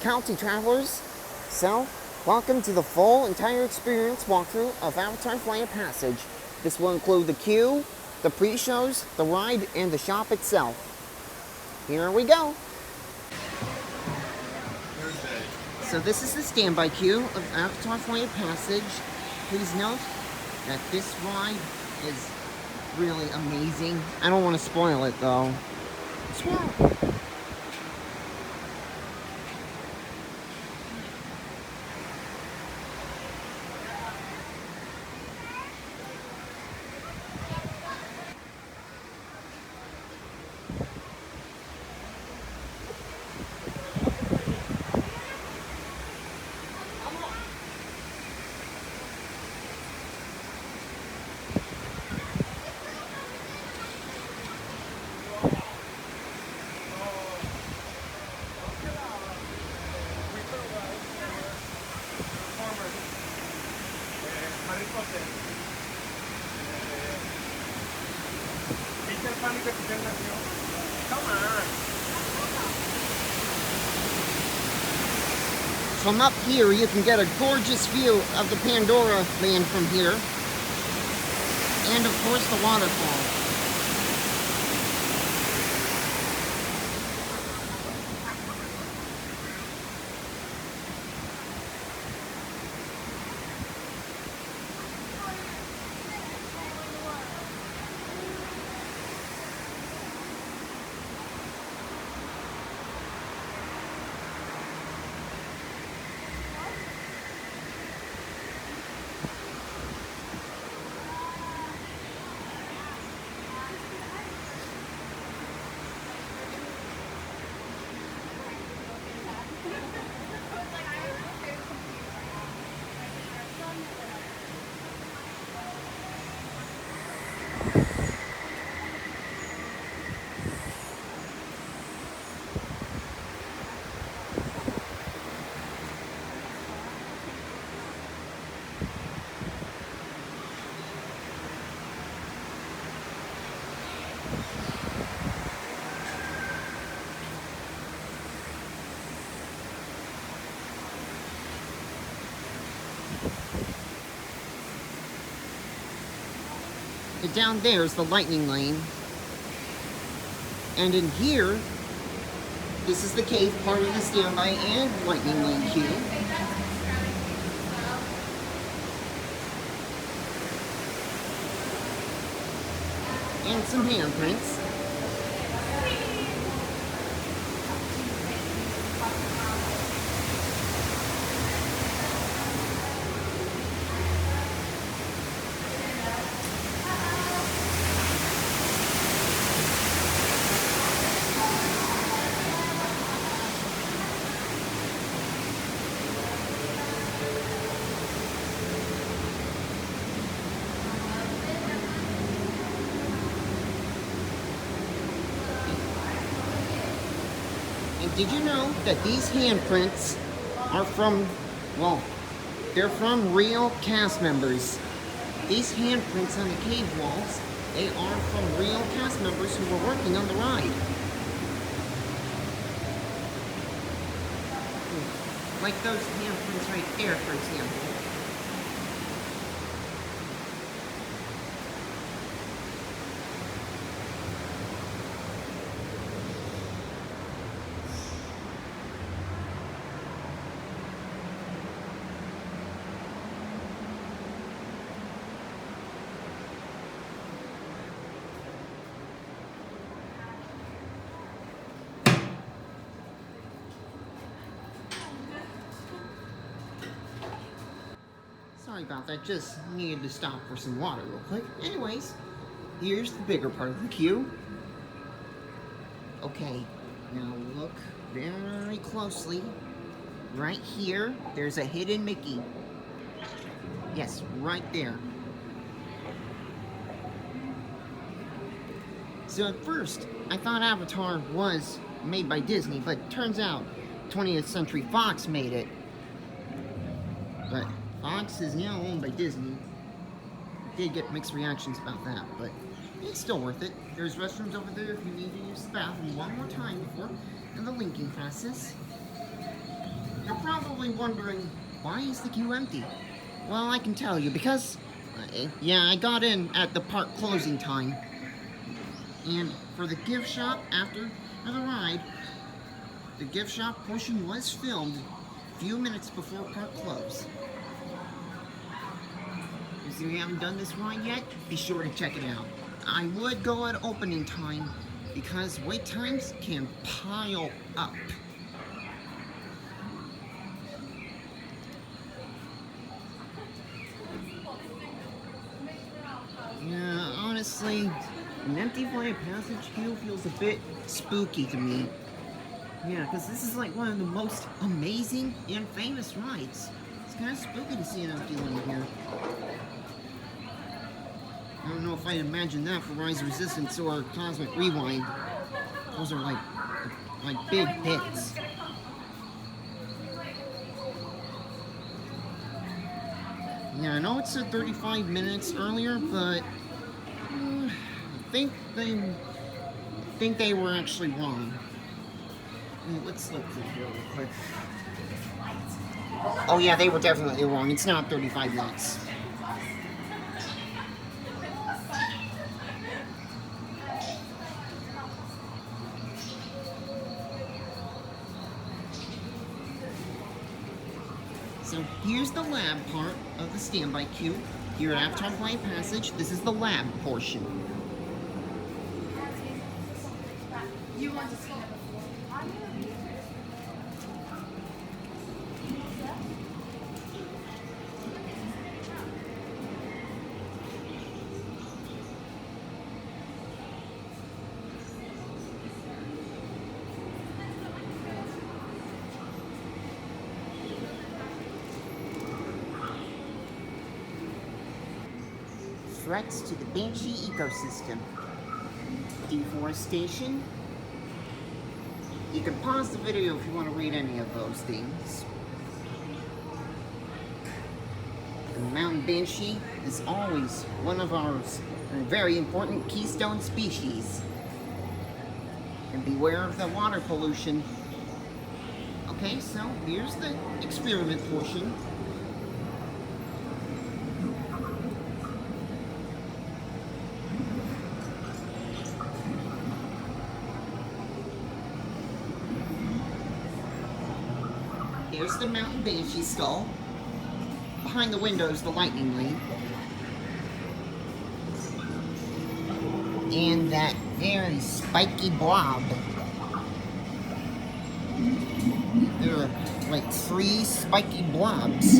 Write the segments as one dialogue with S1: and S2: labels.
S1: County travelers, so welcome to the full entire experience walkthrough of Avatar Flight of Passage. This will include the queue, the pre-shows, the ride, and the shop itself. Here we go. So this is the standby queue of Avatar Flight of Passage. Please note that this ride is really amazing. I don't want to spoil it though. Soar. From up here, you can get a gorgeous view of the Pandora land from here. And of course, the waterfall. And down there is the lightning lane. And in here, this is the cave part of the standby and lightning lane queue. And some handprints. And did you know that these handprints are from, well, they're from real cast members. These handprints on the cave walls, they are from real cast members who were working on the ride. Like those handprints right there, for example. Sorry about that, just needed to stop for some water real quick. Anyways, here's the bigger part of the queue. Okay, now look very closely. Right here, there's a hidden Mickey. Yes, right there. So at first, I thought Avatar was made by Disney, but turns out 20th Century Fox made it. But Fox is now owned by Disney. Did get mixed reactions about that, but it's still worth it. There's restrooms over there if you need to use the bathroom one more time before, and the linking process. You're probably wondering, why is the queue empty? Well, I can tell you, because, yeah, I got in at the park closing time. And for the gift shop after the ride, the gift shop portion was filmed a few minutes before park close. If you haven't done this ride yet, be sure to check it out. I would go at opening time because wait times can pile up. Yeah, honestly, an empty flight of passage queue feels a bit spooky to me. Yeah, because this is like one of the most amazing and famous rides. It's kind of spooky to see an empty one here. I don't know if I'd imagine that for Rise of Resistance or Cosmic Rewind. Those are like big hits. Yeah, I know it said 35 minutes earlier, but I think they were actually wrong. Let's look through here real quick. Oh yeah, they were definitely wrong. It's not 35 minutes. So here's the lab part of the standby queue. Here at Avatar Flight Passage, this is the lab portion. You want to see that before? Threats to the banshee ecosystem. Deforestation. You can pause the video if you want to read any of those things. The mountain banshee is always one of our very important keystone species. And beware of the water pollution. Okay, so here's the experiment portion. Here's the mountain banshee skull. Behind the window is the lightning lane. And that very spiky blob. There are like 3 spiky blobs.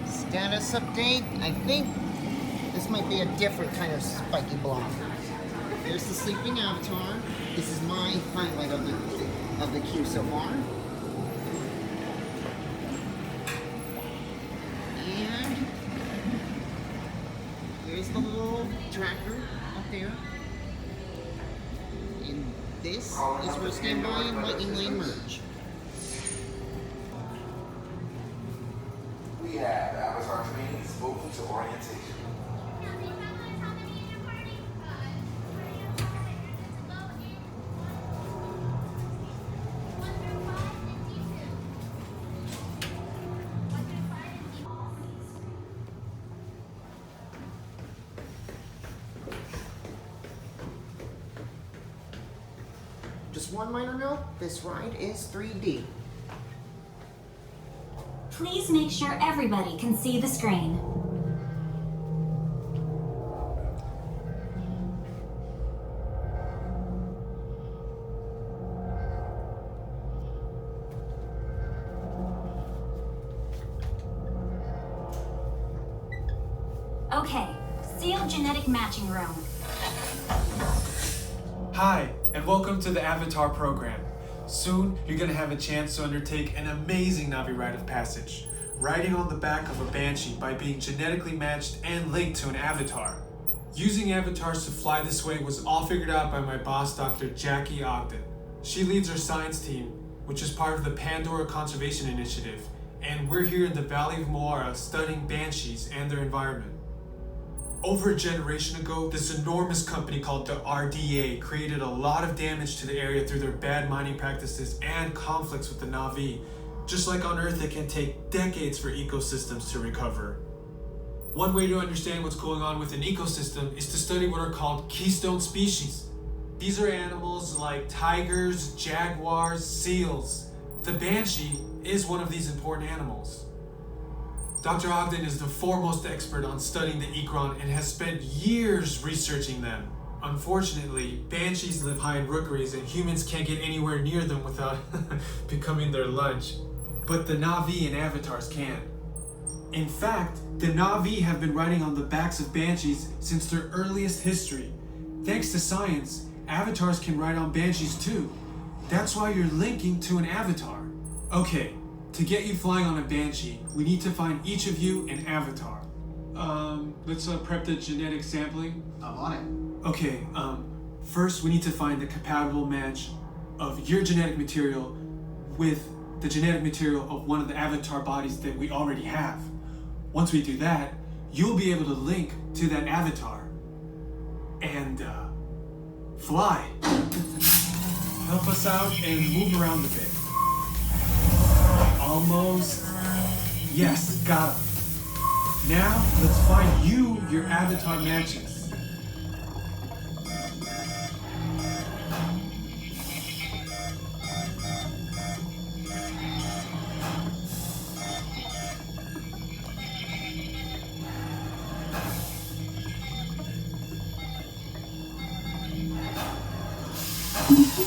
S1: Status update. I think this might be a different kind of spiky blob. There's the sleeping avatar. This is my highlight of the queue so far. And here's the little tracker up there. And this is where standby and lightning lane merge.
S2: We have avatar trainees moving to orientation.
S1: Just one minor note, this ride is 3D.
S3: Please make sure everybody can see the screen. Okay, sealed genetic matching room.
S4: Hi, and welcome to the Avatar program. Soon, you're going to have a chance to undertake an amazing Navi rite of passage, riding on the back of a banshee by being genetically matched and linked to an avatar. Using avatars to fly this way was all figured out by my boss, Dr. Jackie Ogden. She leads our science team, which is part of the Pandora Conservation Initiative, and we're here in the Valley of Moara studying banshees and their environment. Over a generation ago, this enormous company called the RDA created a lot of damage to the area through their bad mining practices and conflicts with the Na'vi. Just like on Earth, it can take decades for ecosystems to recover. One way to understand what's going on with an ecosystem is to study what are called keystone species. These are animals like tigers, jaguars, seals. The banshee is one of these important animals. Dr. Ogden is the foremost expert on studying the ikran and has spent years researching them. Unfortunately, banshees live high in rookeries and humans can't get anywhere near them without becoming their lunch. But the Na'vi and avatars can. In fact, the Na'vi have been riding on the backs of banshees since their earliest history. Thanks to science, avatars can ride on banshees too. That's why you're linking to an avatar. Okay, to get you flying on a banshee, we need to find each of you an avatar. Let's prep the genetic sampling.
S5: I'm on it.
S4: Okay, first we need to find the compatible match of your genetic material with the genetic material of one of the avatar bodies that we already have. Once we do that, you'll be able to link to that avatar and fly. Help us out and move around a bit. Almost. Yes, got him. Now, let's find you your avatar matches.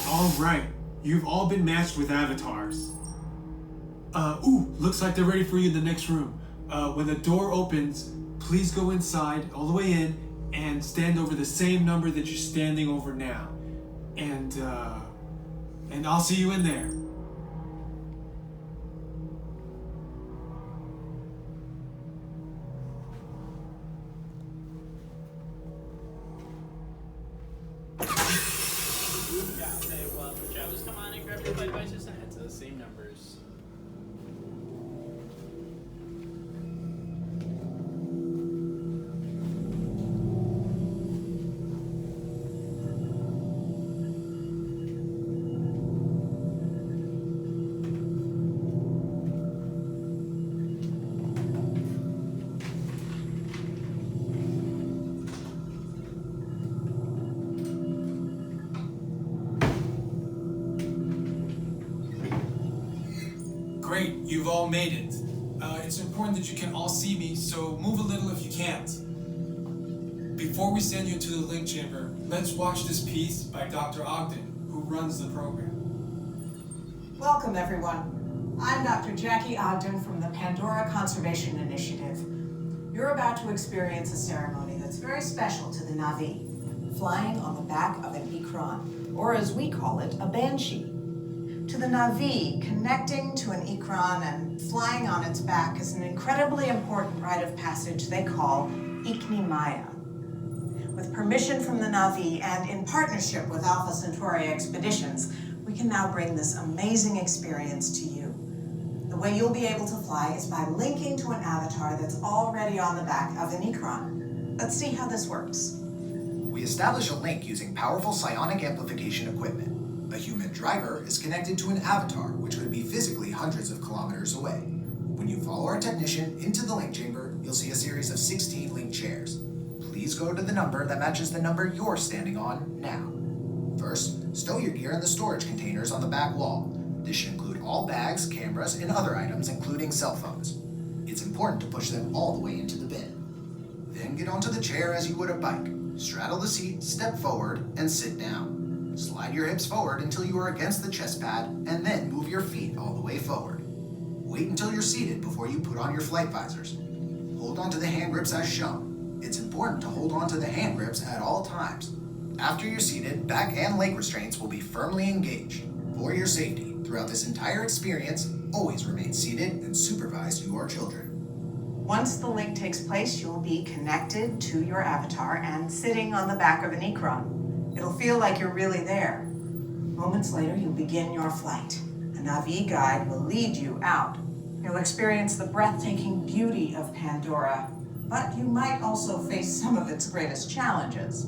S4: All right, you've all been matched with avatars. Looks like they're ready for you in the next room. When the door opens, please go inside, all the way in, and stand over the same number that you're standing over now. And I'll see you in there.
S6: Yeah, okay, well, Preshows, come on and grab your flight devices and head to the same numbers.
S4: Great, you've all made it. It's important that you can all see me, so move a little if you can't. Before we send you into the link chamber, let's watch this piece by Dr. Ogden, who runs the program.
S7: Welcome, everyone. I'm Dr. Jackie Ogden from the Pandora Conservation Initiative. You're about to experience a ceremony that's very special to the Na'vi, flying on the back of an ikran, or as we call it, a banshee. To the Na'vi, connecting to an ikran and flying on its back is an incredibly important rite of passage they call Ikni-Maya. With permission from the Na'vi and in partnership with Alpha Centauri Expeditions, we can now bring this amazing experience to you. The way you'll be able to fly is by linking to an avatar that's already on the back of an ikran. Let's see how this works.
S5: We establish a link using powerful psionic amplification equipment. A human driver is connected to an avatar, which could be physically hundreds of kilometers away. When you follow our technician into the link chamber, you'll see a series of 16 link chairs. Please go to the number that matches the number you're standing on now. First, stow your gear in the storage containers on the back wall. This should include all bags, cameras, and other items, including cell phones. It's important to push them all the way into the bin. Then get onto the chair as you would a bike. Straddle the seat, step forward, and sit down. Slide your hips forward until you are against the chest pad, and then move your feet all the way forward. Wait until you're seated before you put on your flight visors. Hold on to the hand grips as shown. It's important to hold on to the hand grips at all times. After you're seated, back and leg restraints will be firmly engaged. For your safety, throughout this entire experience, always remain seated and supervise your children.
S7: Once the link takes place, you'll be connected to your avatar and sitting on the back of an ikran. It'll feel like you're really there. Moments later, you'll begin your flight. A Na'vi guide will lead you out. You'll experience the breathtaking beauty of Pandora. but you might also face some of its greatest challenges.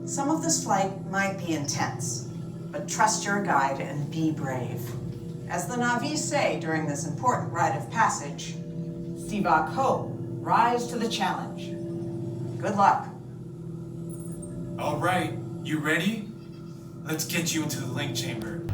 S7: Some of this flight might be intense, but trust your guide and be brave. As the Na'vi say during this important rite of passage, Sivak Ho, rise to the challenge. Good luck.
S4: All right, you ready? Let's get you into the link chamber.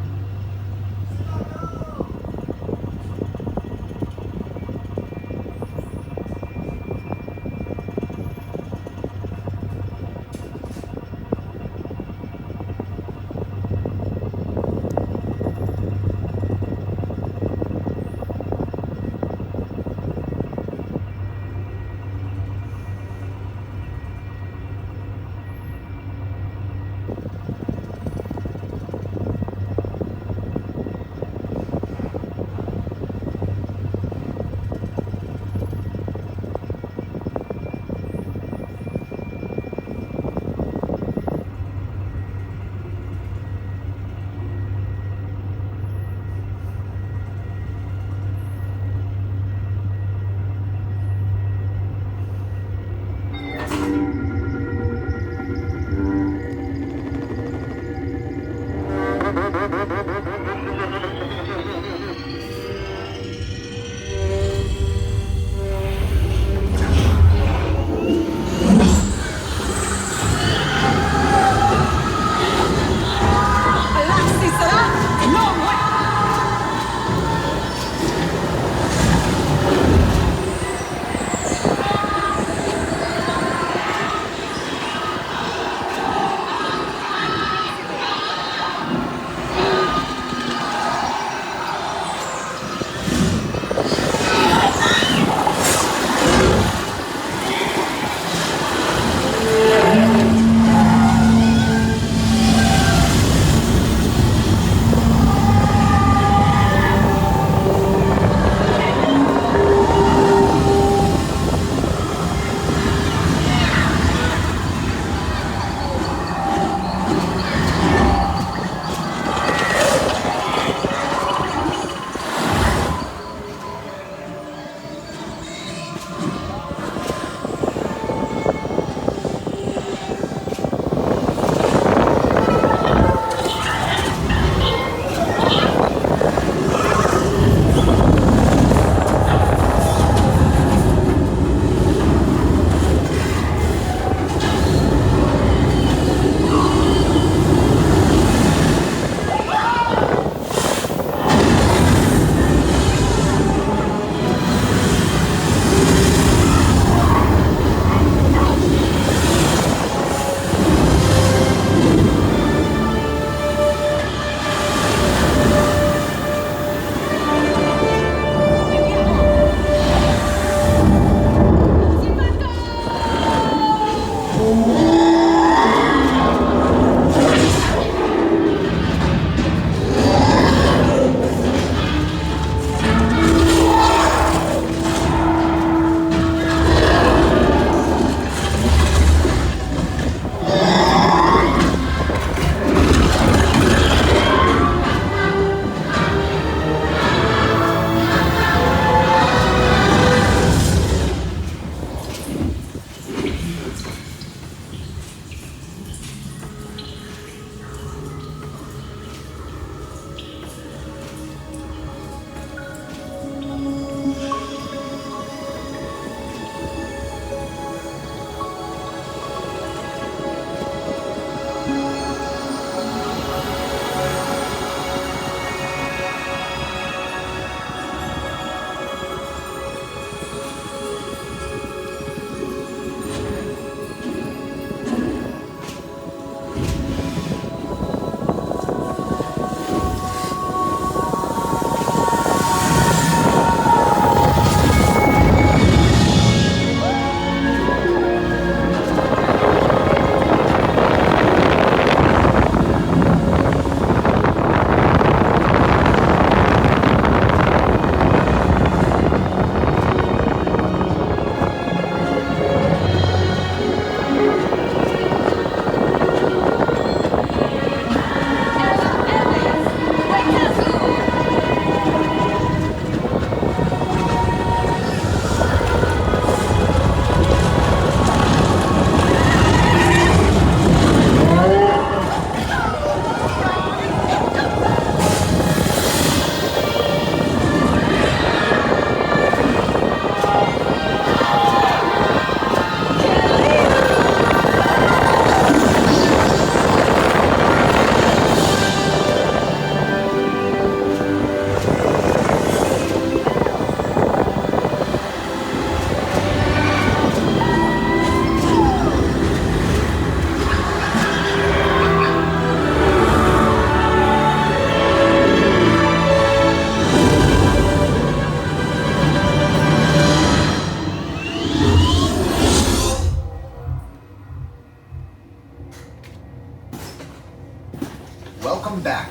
S5: Welcome back.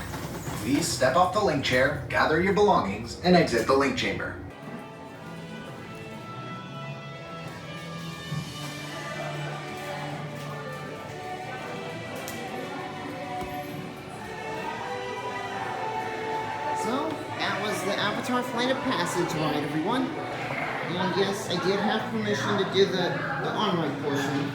S5: Please step off the link chair, gather your belongings, and exit the link chamber.
S1: So, that was the Avatar Flight of Passage ride, everyone. And yes, I did have permission to do the on-ride portion.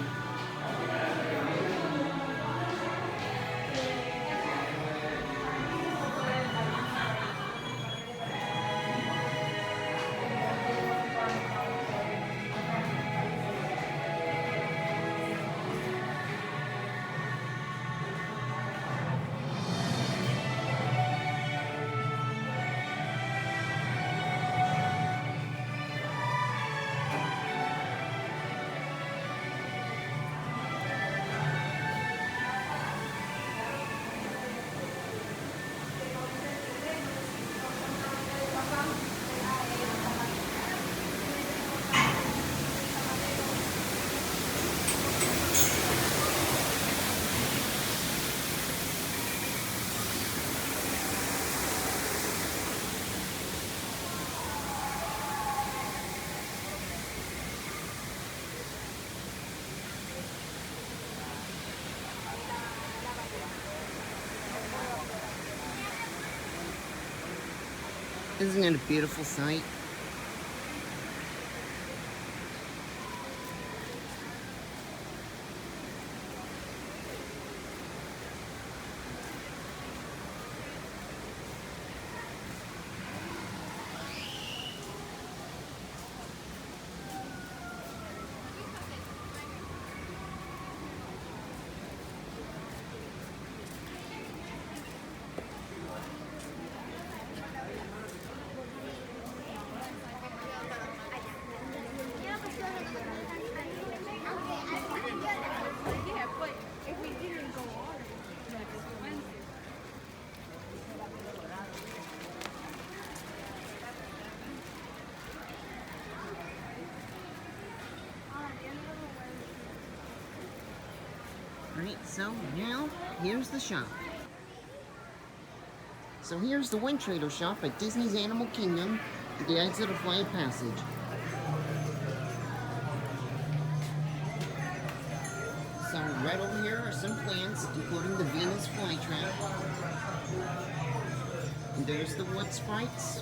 S1: Isn't it a beautiful sight? Right, so now here's the shop. So here's the Wind Trader shop at Disney's Animal Kingdom at the exit of Flight of Passage. So right over here are some plans, including the Venus flytrap. And there's the wood sprites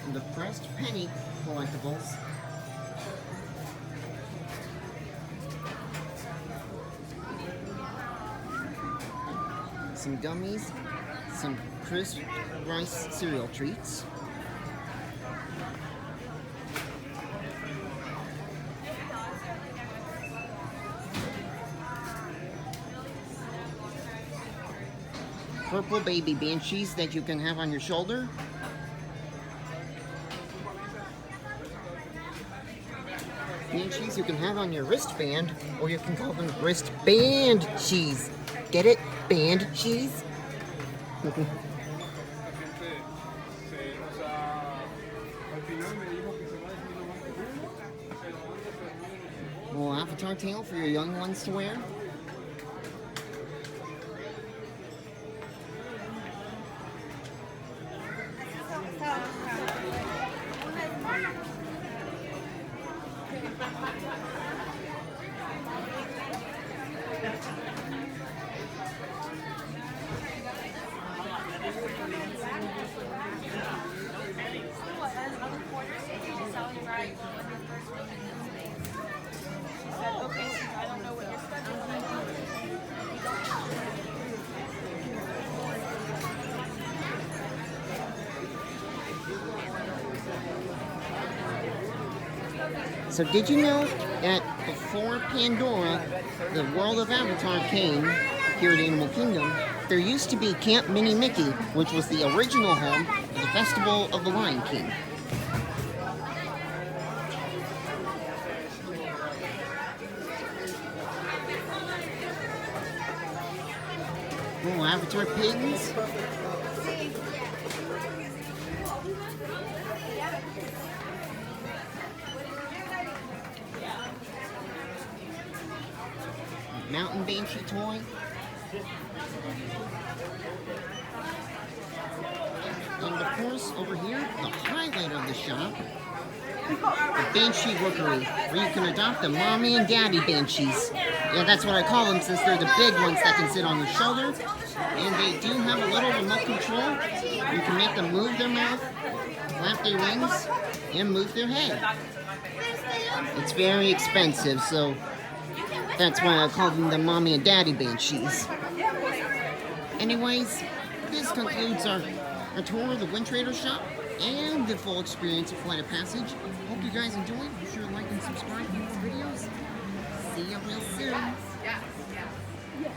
S1: and the pressed penny collectibles. Some gummies, some crisp rice cereal treats. Purple baby banshees that you can have on your shoulder. Banshees you can have on your wristband, or you can call them wristband cheese. Get it? Band cheese? Little avatar tail for your young ones to wear. So did you know that before Pandora, the world of Avatar came here at Animal Kingdom, there used to be Camp Mini Mickey, which was the original home of the Festival of the Lion King. Little Avatar pigs. Mountain banshee toy. And of course, over here, the highlight of the shop, the Banshee Rookery, where you can adopt the mommy and daddy Banshees. Yeah, that's what I call them since they're the big ones that can sit on your shoulder. And they do have a little remote control. You can make them move their mouth, flap their wings, and move their head. It's very expensive, so that's why I call them the mommy and daddy Banshees. Anyways, this concludes our tour of the Wind Trader shop and the full experience of Flight of Passage. Hope you guys enjoyed. Be sure to like and subscribe for more videos. See you real soon.